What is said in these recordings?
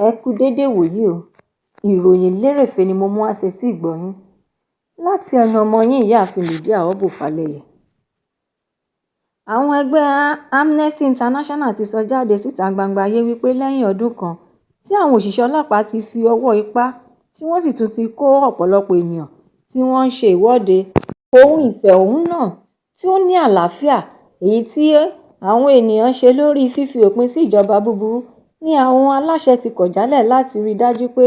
Ẹ kú dédé wòyí o, ìròyìn lérèfé ni mo mú wá sétí ìgbọ́ yín láti ẹnu ọmọ yín ìyáàfin Lydia Ọbọ́falẹ́yẹ. Àwọn ẹgbẹ́ Amnesty International ti sọ jáde síta gbangba ayé wípé lẹ́yìn ọdún kan tí àwọn òṣìṣẹ́ ọlọ́pàá ti fi ọwọ́ ipá tí wọ́n sì tún ti kó ọ̀pọ̀lọpọ̀ ènìyàn tí wọ́n ń ṣe ìwọ́de ohun ìfẹ̀hónúhàn tí ó ní àlàáfíà èyí tí àwọn ènìyàn ṣe lórí fífi òpin sí ìjọba búburú ní àwọn aláṣẹ ti kọ̀ jálẹ̀ láti rí dájú pé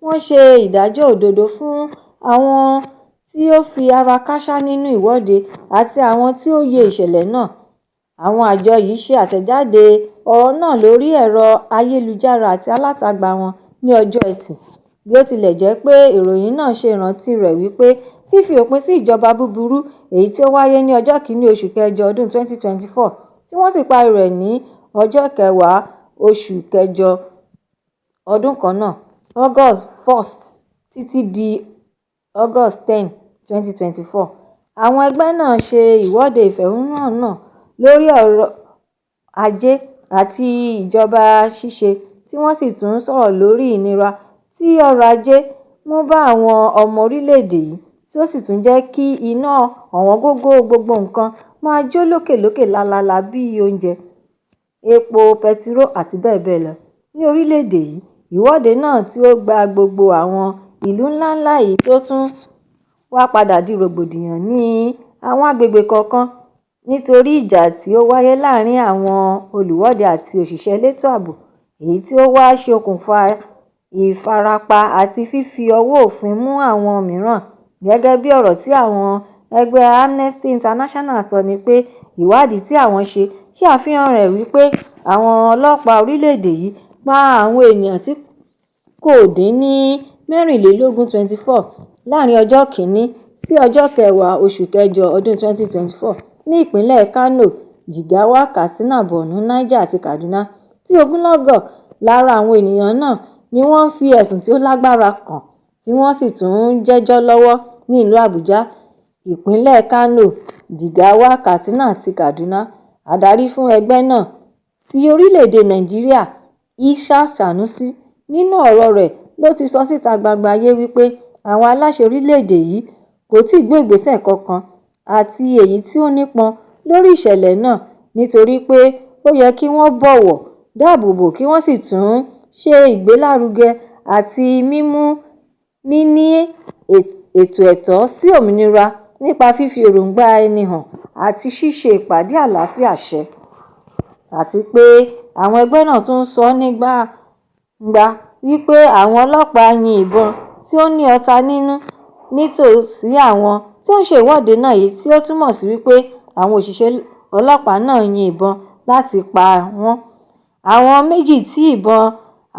wọ́n ṣe ìdájọ́ òdodo fún àwọn tí ó fi ara kááṣá nínú ìwọ́de àti àwọn tí ó yẹ ìṣẹ̀lẹ̀ náà. Àwọn àjọ yìí ṣe àtẹ̀jáde ọ̀rọ̀ náà lórí ẹ̀rọ ayélujára àti alátagbà wọn ní ọjọ́ Ẹtì, bí ó tilẹ̀ jẹ́ pé ìròyìn náà ṣe ìrántí rẹ̀ wípé fífi òpin sí ìjọba búburú èyí tí ó wáyé ní ọjọ́ kìíní oṣù kẹjọ ọdún 2024 tí wọ́n sì parí rẹ̀ ní ọjọ́ kẹwàá oṣù kẹjọ ọdún kan náà August 1st títí di August 10, 2024. Àwọn ẹgbẹ́ náà ṣe ìwọ́de ìfẹ̀hónúhàn náà lórí ọrọ̀ ajé àti ìjọba ṣíṣe tí wọ́n sì tún sọ̀rọ̀ lórí ìnira tí ọrọ̀ ajé mú bá àwọn ọmọ orílẹ̀-èdè yìí tí ó sì tún jẹ́ kí iná ọ̀wọ́ngógó gbogbo nǹkan máa jó lókèlókè lálálá bíi oúnjẹ, epo pẹtiró àti bẹ́ẹ̀ bẹ́ẹ̀ lọ. Ní orílẹ̀-èdè yìí, ìwọ́de náà tí ó gba gbogbo àwọn ìlú ńláńlá yìí tó tún wá padà di rògbòdìyàn ní àwọn agbègbè kọ̀ọ̀kan nítorí ìjà tí ó wáyé láàárín àwọn olùwọ́de àti òṣìṣẹ́ elétò ààbò èyí tí ó wá ṣe okùnfà ìfarapa àti fífi ọwọ́ òfin mú àwọn mìíràn. Gẹ́gẹ́ bí ọ̀rọ̀ tí àwọn ẹgbẹ́ Amnesty International sọ ni pé ìwádìí tí àwọn ṣe àfihàn rẹ̀ wípé àwọn ọlọ́pàá orílẹ̀-èdè yìí pa àwọn ènìyàn tí kò dín ní 24 láàárín ọjọ́ kìíní sí ọjọ́ kẹwàá oṣù kẹjọ ọdún 2024 ní ìpínlẹ̀ Kano, Jigawa, Katsina, Borno, Niger àti Kaduna, tí ogunlọ́gọ̀ lára àwọn ènìyàn náà ni wọ́n fi ẹ̀sùn tí ó lágbára kàn tí wọ́n sì tún ń jẹ́jọ́ lọ́wọ́ ní ìlú Abuja, ìpínlẹ̀ Kano, Jigawa, Katsina àti Kaduna. Adarí fún ẹgbẹ́ náà ti orílẹ̀-èdè Nàìjíríà, Isa Sanusi, nínú ọ̀rọ̀ rẹ̀ ló ti sọ síta gbangba ayé wípé àwọn aláṣẹ orílẹ̀-èdè yìí kò tíì gbé ìgbésẹ̀ kankan àti èyí tí ó nípọn lórí ìṣẹ̀lẹ̀ náà nítorí pé ó yẹ kí wọ́n bọ̀wọ̀, dáàbòbò kí wọ́n sì tún ṣe ìgbélárugẹ àti mímú níní ètò ẹ̀tọ́ sí òmìnira nípa fífi èròǹgbà ẹni hàn àti ṣíṣe ìpàdé àlàáfíà ṣẹ. Àti pé àwọn ẹgbẹ́ náà tún sọ ní gbangba wípé àwọn ọlọ́pàá yin ìbọn tí ó ní ọta nínú nítòsí àwọn tí ó ń ṣe ìwọ́de náà èyí tí ó túmọ̀ sí wípé àwọn òṣìṣẹ́ ọlọ́pàá náà yin ìbọn láti pa wọ́n. Àwọn méjì tí ìbọn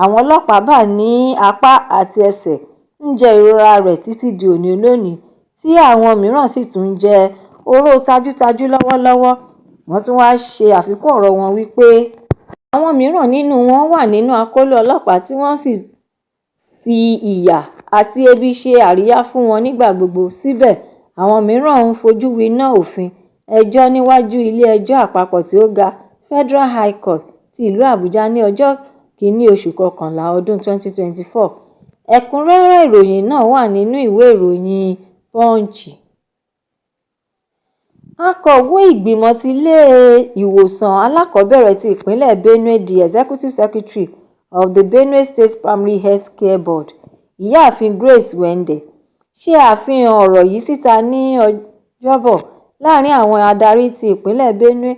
àwọn ọlọ́pàá bà ní apá àti ẹsẹ̀ ń jẹ ìrora rẹ̀ títí di òní olónìí tí àwọn mìíràn sì tún ń jẹ oró tajútajú lọ́wọ́lọ́wọ́. Wọ́n tún wá ṣe àfikún ọ̀rọ̀ wọn wípé àwọn mìíràn nínú wọn wà nínú akóló ọlọ́pàá tí wọ́n sì fi ìyà àti ebi ṣe àríyá fún wọn nígbà gbogbo. Síbẹ̀, àwọn mìíràn ń fojú winá òfin ẹjọ́ níwájú ilé-ẹjọ́ àpapọ̀ tí ó ga Federal High Court ti ìlú Abuja ní ọjọ́ kìíní oṣù kọkànlá ọdún 2024. Ẹ̀kúnrẹ́rẹ́ ìròyìn náà wà nínú ìwé ìròyìn Punch. Akọ̀wé ìgbìmọ̀ ti ilé-ìwòsàn alákọ̀ọ́bẹ̀rẹ̀ ti ìpínlẹ̀ Benue, the Executive Secretary of the Benue State Primary Health Care Board, ìyáàfin Grace Wende, ṣe àfihàn ọ̀rọ̀ yìí síta ní Ọjọ́bọ̀ láàárín àwọn adarí ti ìpínlẹ̀ Benue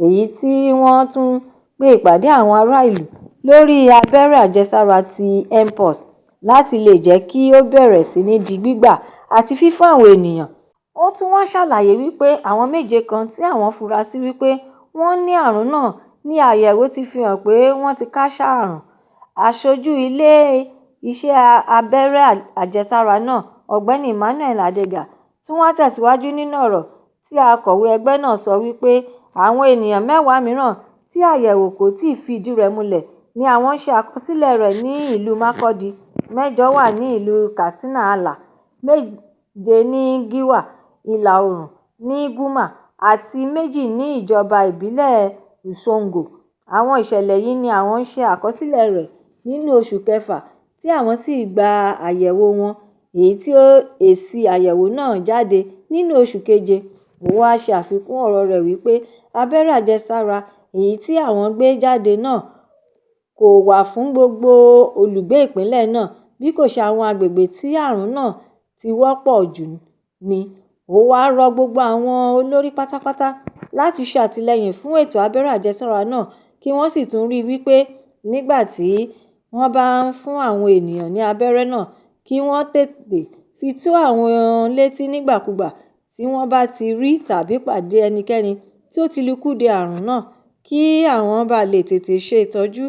èyí tí wọ́n tún pe ìpàdé àwọn ará ìlú lórí abẹ́rẹ́ àjẹsára ti Mpox láti lè jẹ́ kí ó bẹ̀rẹ̀ sí ní di gbígbà àti fífún àwọn ènìyàn. Ó tún wá ṣàlàyé wípé àwọn 7 kan tí àwọn fura sí wípé wọ́n ní àrùn náà ní àyẹ̀wò ti fi hàn pé wọ́n ti káṣá àrùn. Aṣojú ilé-iṣẹ́ abẹ́rẹ́ àjẹsára náà, Ọ̀gbẹ́ni Emmanuel Adega, tí wọ́n tẹ̀síwájú nínú ọ̀rọ̀ tí akọ̀wé ẹgbẹ́ náà sọ wípé àwọn ènìyàn 10 mìíràn tí àyẹ̀wò kò tíì fi ìdí rẹ̀ múlẹ̀ ni àwọn ṣe àkọsílẹ̀ rẹ̀ ní ìlú Makurdi, 8 wà ní ìlú Katsina Ala, 7 ní Giwa Ìlà-Oòrùn ní Guma àti 2 ní ìjọba ìbílẹ̀ Usongo. Àwọn ìṣẹ̀lẹ̀ yìí ni àwọn ṣe àkọsílẹ̀ rẹ̀ nínú oṣù kẹfà tí àwọn sì gba àyẹ̀wò wọn, èyí tí èsì àyẹ̀wò náà jáde nínú oṣù keje. Ó wá ṣe àfikún ọ̀rọ̀ rẹ̀ wípé abẹ́rẹ́ àjẹsára èyí tí àwọn gbé jáde náà kò wà fún gbogbo olùgbé ìpínlẹ̀ náà bí kò ṣe àwọn agbègbè tí àrùn náà ti wọ́pọ̀ jù ni. Ó wá rọ gbogbo àwọn olórí pátápátá láti ṣe àtìlẹ́yìn fún ètò abẹ́rẹ́ àjẹsára náà kí wọ́n sì tún rí wípé nígbà tí wọ́n bá ń fún àwọn ènìyàn ní abẹ́rẹ́ náà kí wọ́n tètè fi tó àwọn létí nígbàkúgbà tí wọ́n bá ti rí tàbí pàdé ẹnikẹ́ni tí ó ti lùkùdé àrùn náà kí àwọn bá lè tètè ṣe ìtọ́jú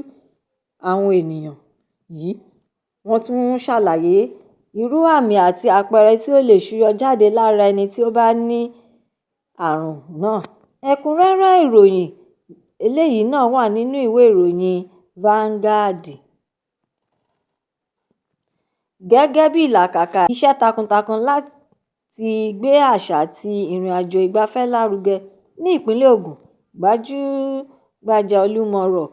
àwọn ènìyàn yìí. Wọ́n tún ṣàlàyé irú àmì àti àpẹẹrẹ tí ó lè ṣúyọ jáde lára ẹni tí ó bá ní àrùn náà. Ẹ̀kúnrẹ́rẹ́ ìròyìn eléyìí náà wà nínú ìwé ìròyìn Vanguard. Gẹ́gẹ́ bí ìlàkàkà iṣẹ́ takuntakun láti gbé àṣà àti ìrìnàjò ìgbafẹ́ lárugẹ ní ìpínlẹ̀ Ògùn, gbajúgbajà Olúmọ Rock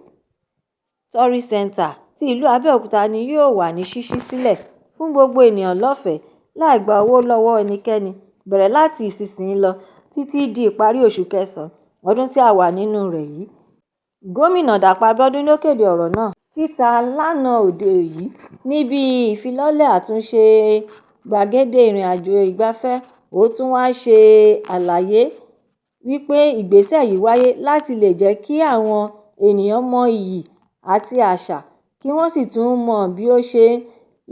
Tourist Center ti ìlú Abẹ́òkúta ni yóò wà ní ṣíṣí sílẹ̀ fún gbogbo ènìyàn lọ́fẹ̀ẹ́ láì gba owó lọ́wọ́ ẹnikẹ́ni bẹ̀rẹ̀ láti ìsinsìnyí lọ títí di ìparí oṣù kẹsàn-án ọdún tí a wà nínú rẹ̀ yìí. Gómìnà Dàpọ̀ Abíọ́dún ló kéde ọ̀rọ̀ náà síta lánàá òde yìí níbi ìfilọ́lẹ̀ àtúnṣe gbàgede ìrìnàjò ìgbafẹ́. Ó tún wá ṣe àlàyé wípé ìgbésẹ̀ yìí wáyé láti lè jẹ́ kí àwọn ènìyàn mọ iyì àti àṣà kí wọ́n sì tún mọ bí ó ṣe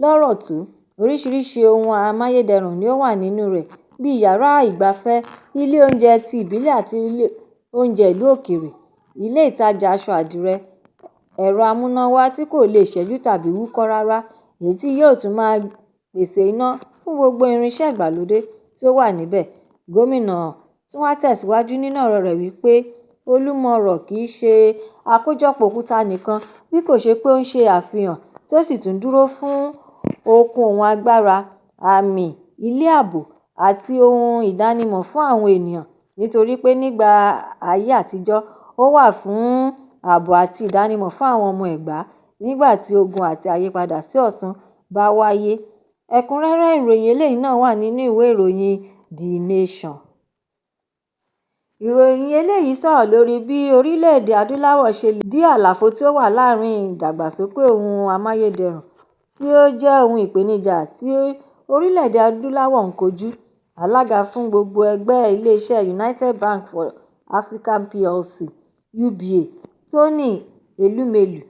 lọ́rọ̀ tó. Oríṣiríṣi ohun amáyédẹrùn ni ó wà nínú rẹ̀ bíi yàrá ìgbafẹ́, ilé oúnjẹ ti ìbílẹ̀ àti ilé oúnjẹ ìlú òkèèrè, ilé ìtajà aṣọ àdìrẹ, ẹ̀rọ amúnáwá tí kò lè ṣẹ́jú tàbí wúkọ́ rárá, èyí tí yóò tún máa pèsè iná fún gbogbo irinṣẹ́ ìgbàlódé tí ó wà níbẹ̀. Gómìnà tún wá tẹ̀síwájú nínú ọ̀rọ̀ rẹ̀ wípé Olúmọ Rock kì í ṣe àkójọpọ̀ òkúta nìkan bí kò ṣe pé ó ń ṣe àfihàn tí ó sì tún dúró fún okun ohun agbára, àmì, ilé ààbò àti ohun ìdánimọ̀ fún àwọn ènìyàn nítorí pé nígbà ayé àtijọ́ ó wà fún ààbò àti ìdánimọ̀ fún àwọn ọmọ Ẹ̀gbá nígbà tí ogun àti àyípadà sí ọ̀tun bá wáyé. Ẹ̀kúnrẹ́rẹ́ ìròyìn eléyìí náà wà nínú ìwé ìròyìn The Nation. Ìròyìn eléyìí sọ̀rọ̀ lórí bí orílẹ̀-èdè adúláwọ̀ ṣe lè dí àlàfo tí ó wà láàárín ìdàgbàsókè ohun amáyédẹrùn tí ó jẹ́ ohun ìpèníjà tí orílẹ̀-èdè adúláwọ̀ ń kojú. Alága fún gbogbo ẹgbẹ́ iléeṣẹ́ United Bank for Africa PLC (UBA) Tony Elumelu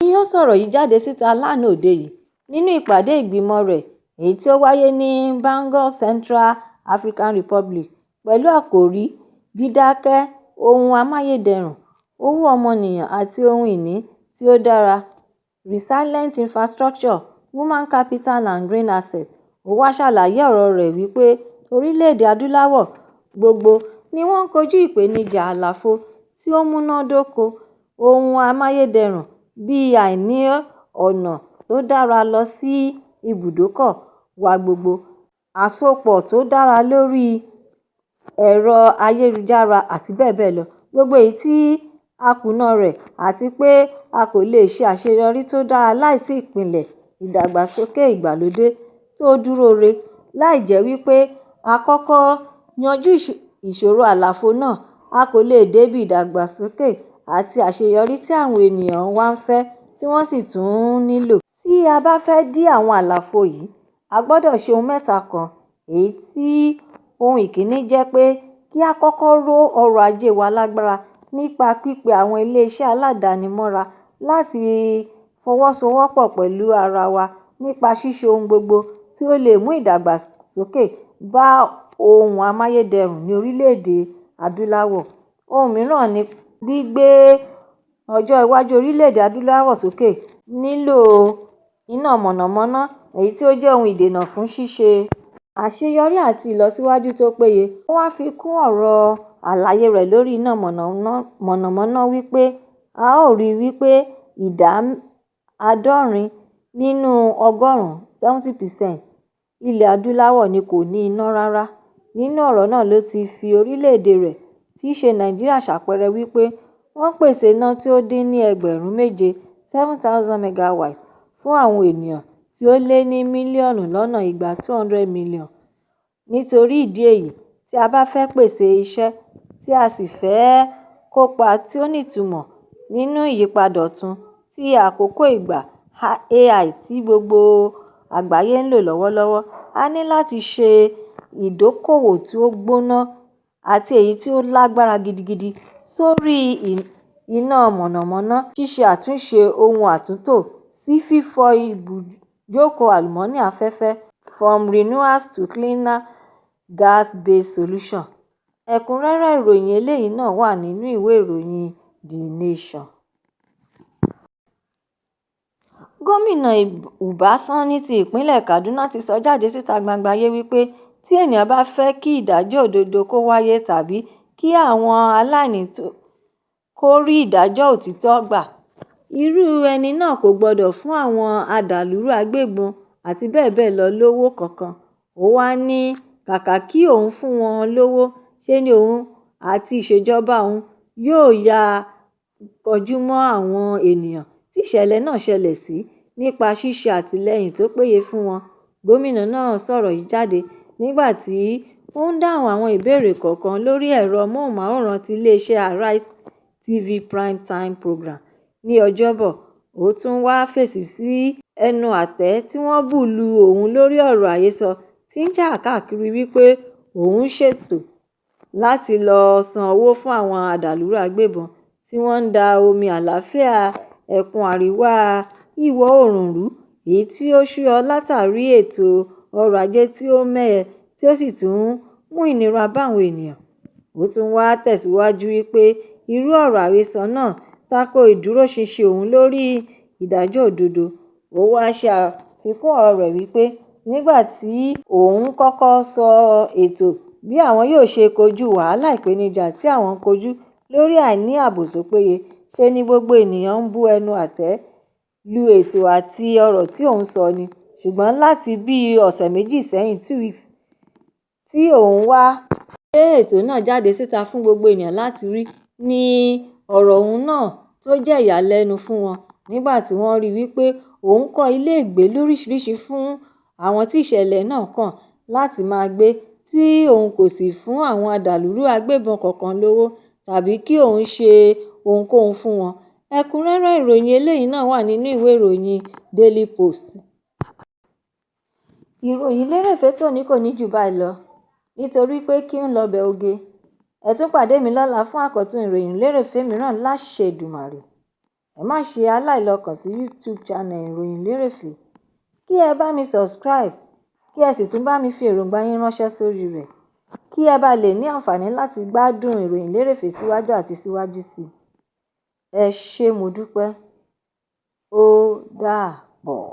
ni ó sọ̀rọ̀ yìí jáde síta lánàá òde yìí nínú ìpàdé ìgbìmọ̀ rẹ̀ èyí tí ó wáyé ní Bangkok, Central African Republic pẹ̀lú àkòrí dídákẹ́ ohun amáyédẹrùn, owó ọmọnìyàn àti ohun ìní tí ó dára (resilient infrastructure, human capital and green assets). Ó wá ṣàlàyé ọ̀rọ̀ rẹ̀ wípé orílẹ̀-èdè adúláwọ̀ gbogbo ni wọ́n ń kojú ìpèníjà àlàfo tí ó múnádóko ohun amáyédẹrùn bíi àìní ọ̀nà tó dára lọ sí ibùdókọ̀ wa gbogbo, àsopọ̀ tó dára lórí ẹ̀rọ ayélujára àti bẹ́ẹ̀ bẹ́ẹ̀ lọ, gbogbo èyí tí a kùnà rẹ̀ àti pé a kò lè ṣe àṣeyọrí tó dára láìsí ìpìlẹ̀ ìdàgbàsókè ìgbàlódé tó dúró re. Láì jẹ́ wípé a kọ́kọ́ yanjú ìṣòro àlàfo náà, a kò lè débi ìdàgbàsókè àti àṣeyọrí tí àwọn ènìyàn wa ń fẹ́ tí wọ́n sì tún nílò. Tí a bá fẹ́ dí àwọn àlàfo yìí, a gbọ́dọ̀ ṣe ohun mẹ́ta kan. Èyí tí ohun ìkíní jẹ́ pé kí a kọ́kọ́ ró ọrọ̀ ajé wa lágbára nípa pípe àwọn iléeṣẹ́ aládàáni mọ́ra láti fọwọ́sowọ́pọ̀ pẹ̀lú ara wa nípa ṣíṣe ohun gbogbo tí ó lè mú ìdàgbàsókè bá ohun amáyédẹrùn ní orílẹ̀-èdè adúláwọ̀. Ohun mìíràn ni gbígbé ọjọ́ iwájú orílẹ̀-èdè adúláwọ̀ sókè nílò iná mọ̀nàmọ́ná èyí tí ó jẹ́ ohun ìdènà fún ṣíṣe àṣeyọrí àti ìlọsíwájú tó péye. Ó wá fi kún ọ̀rọ̀ àlàyé rẹ̀ lórí iná mọ̀nàmọ́ná wípé a ó rí wípé ìdá 70 nínú ọgọ́rùn-ún 70% ilẹ̀ adúláwọ̀ ni kò ní iná rárá. Nínú ọ̀rọ̀ náà ló ti fi orílẹ̀-èdè rẹ̀ tí í ṣe Nàìjíríà ṣàpẹẹrẹ wípé wọ́n pèsè iná tí ó dín ní ẹgbẹ̀rún 7 7,000 megawatts fún àwọn ènìyàn tí ó lé ní mílíọ̀nù lọ́nà igba 200 million. Nítorí ìdí èyí, tí a bá fẹ́ pèsè iṣẹ́ tí a sì fẹ́ kópa tí ó nítumọ̀ nínú ìyípadà ọ̀tun ti àkókò ìgbà AI tí gbogbo àgbáyé ń lò lọ́wọ́lọ́wọ́, a ní láti ṣe ìdókòwò tí ó gbóná àti èyí tí ó lágbára gidigidi sórí iná mọ̀nàmọ́ná, ṣíṣe àtúnṣe ohun àtúntò sí fífọ́ ibùjókòó àlùmọ́ọ́nì afẹ́fẹ́ from renewables to cleaner gas-based solutions. Ẹ̀kúnrẹ́rẹ́ ìròyìn eléyìí náà wà nínú ìwé ìròyìn The Nation. Gómìnà Uba Sani ti ìpínlẹ̀ Kaduna ti sọ jáde síta gbangba wípé tí ènìyàn bá fẹ́ kí ìdájọ́ òdodo kó wáyé tàbí kí àwọn aláìní kó rí ìdájọ́ òtítọ́ gbà, irú ẹni náà kò gbọdọ̀ fún àwọn adàlúrú agbébọn àti bẹ́ẹ̀ bẹ́ẹ̀ lọ lówó kankan. Ó wá ní kàkà kí òun fún wọn lówó, ṣe ni òun àti ìṣèjọba òun yóò ya kọjú mọ́ àwọn ènìyàn tí ìṣẹ̀lẹ̀ náà ṣẹlẹ̀ sí nípa ṣíṣe àtìlẹ́yìn tó péye fún wọn. Gómìnà náà sọ̀rọ̀ yìí jáde nígbà tí ó ń dáhùn àwọn ìbéèrè kọ̀ọ̀kan lórí ẹ̀rọ móhùnmáwòrán ti iléeṣẹ́ Arise TV prime time program ní Ọjọ́bọ̀. Ó tún wá fèsì sí ẹnu àtẹ́ tí wọ́n bù lu òun lórí ọ̀rọ̀ àhesọ tí ń jà káàkiri wípé òun ṣètò láti lọ san owó fún àwọn adàlúrú agbébọn tí wọ́n ń da omi àlàáfíà ẹkùn àríwá ìwọ̀ oòrùn rú, èyí tí ó súyọ látàrí ètò ọrọ̀ ajé tí ó mẹ́hẹ tí ó sì tún mú ìnira bá àwọn ènìyàn. Ó tún wá tẹ̀síwájú wípé irú ọ̀rọ̀ àhesọ náà tako ìdúróṣinṣin òun lórí ìdájọ́ òdodo. Ó wá ṣe àfikún ọ̀rọ̀ rẹ̀ wípé nígbà tí òun kọ́kọ́ sọ ètò bí àwọn yóò ṣe kojú wàhálà ìpèníjà tí àwọn ń kojú lórí àìní ààbò tó péye, ṣe ni gbogbo ènìyàn ń bu ẹnu àtẹ́ lu ètò àti ọ̀rọ̀ tí òun sọ ni. Ṣùgbọ́n láti bí ọ̀sẹ̀ méjì sẹ́yìn 2 weeks tí òun wá gbé ètò náà jáde síta fún gbogbo ènìyàn láti rí, ní ọ̀rọ̀ òun náà tó jẹ́ ìyàlẹ́nu fún wọn nígbà tí wọ́n rí wípé òun kọ́ ilé ìgbé lóríṣiríṣi fún àwọn tí ìṣẹ̀lẹ̀ náà kàn láti máa gbé, tí òun kò sì fún àwọn adàlúrú agbébọn kankan lówó tàbí kí òun ṣe ohunkóhun fún wọn. Ẹ̀kúnrẹ́rẹ́ ìròyìn eléyìí náà wà nínú ìwé ìròyìn Daily Post. Ìròyìn lérèfé tòní kò ní jù báyìí lọ nítorí pé kí ń lọbẹ̀ oge. Ẹ tún pàdé mi lọ́la fún àkọ́tún ìròyìn lérèfé mìíràn láṣẹ Èdùmàrè. Ẹ má ṣe aláìlọ́kàn sí YouTube channel ìròyìn lérèfé. Kí ẹ bá mi subscribe, kí ẹ sì tún bá mi fi èròǹgbà yín ránṣẹ́ sórí rẹ̀, kí ẹ bá lè ní àǹfààní láti gbádùn ìròyìn lérèfé síwájú àti síwájú sí i. Ẹ ṣé mo dúpẹ́. Ó dàbọ̀.